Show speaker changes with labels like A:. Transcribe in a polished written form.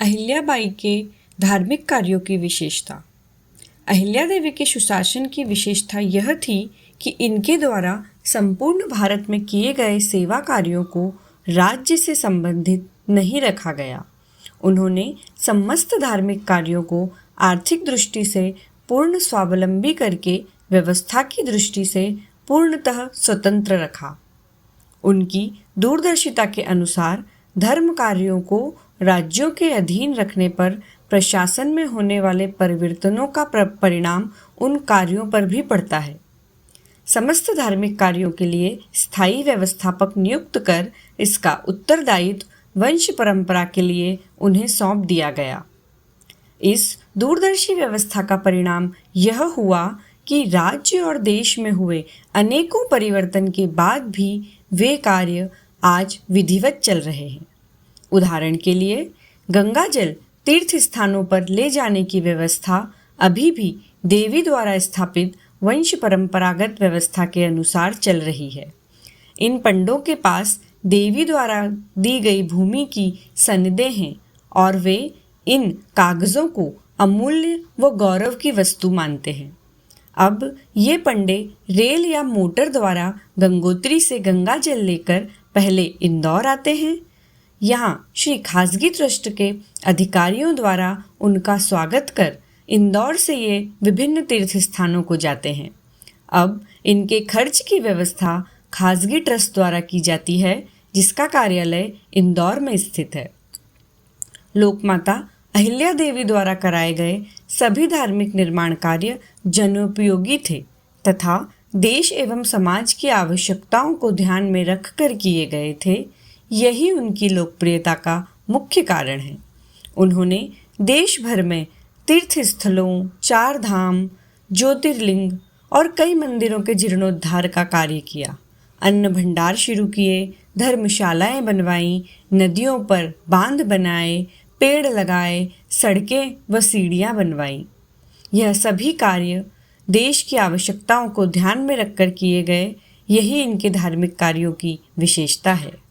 A: अहिल्याबाई के धार्मिक कार्यों की विशेषता। अहिल्या देवी के सुशासन की विशेषता यह थी कि इनके द्वारा संपूर्ण भारत में किए गए सेवा कार्यों को राज्य से संबंधित नहीं रखा गया। उन्होंने समस्त धार्मिक कार्यों को आर्थिक दृष्टि से पूर्ण स्वावलंबी करके व्यवस्था की दृष्टि से पूर्णतः स्वतंत्र रखा। उनकी दूरदर्शिता के अनुसार धर्म कार्यों को राज्यों के अधीन रखने पर प्रशासन में होने वाले परिवर्तनों का परिणाम उन कार्यों पर भी पड़ता है। समस्त धार्मिक कार्यों के लिए स्थायी व्यवस्थापक नियुक्त कर इसका उत्तरदायित्व वंश परंपरा के लिए उन्हें सौंप दिया गया। इस दूरदर्शी व्यवस्था का परिणाम यह हुआ कि राज्य और देश में हुए अनेकों परिवर्तन के बाद भी वे कार्य आज विधिवत चल रहे हैं। उदाहरण के लिए गंगा जल तीर्थ स्थानों पर ले जाने की व्यवस्था अभी भी देवी द्वारा स्थापित वंश परंपरागत व्यवस्था के अनुसार चल रही है। इन पंडों के पास देवी द्वारा दी गई भूमि की सनदें हैं और वे इन कागज़ों को अमूल्य व गौरव की वस्तु मानते हैं। अब ये पंडे रेल या मोटर द्वारा गंगोत्री से गंगा जल लेकर पहले इंदौर आते हैं। यहाँ श्री खासगी ट्रस्ट के अधिकारियों द्वारा उनका स्वागत कर इंदौर से ये विभिन्न तीर्थ स्थानों को जाते हैं। अब इनके खर्च की व्यवस्था खासगी ट्रस्ट द्वारा की जाती है, जिसका कार्यालय इंदौर में स्थित है। लोकमाता अहिल्या देवी द्वारा कराए गए सभी धार्मिक निर्माण कार्य जनोपयोगी थे तथा देश एवं समाज की आवश्यकताओं को ध्यान में रखकर किए गए थे। यही उनकी लोकप्रियता का मुख्य कारण है। उन्होंने देश भर में तीर्थ स्थलों, 4 धाम, ज्योतिर्लिंग और कई मंदिरों के जीर्णोद्धार का कार्य किया। अन्न भंडार शुरू किए, धर्मशालाएं बनवाईं, नदियों पर बांध बनाए, पेड़ लगाए, सड़कें व सीढ़ियां बनवाईं। यह सभी कार्य देश की आवश्यकताओं को ध्यान में रखकर किए गए। यही इनके धार्मिक कार्यों की विशेषता है।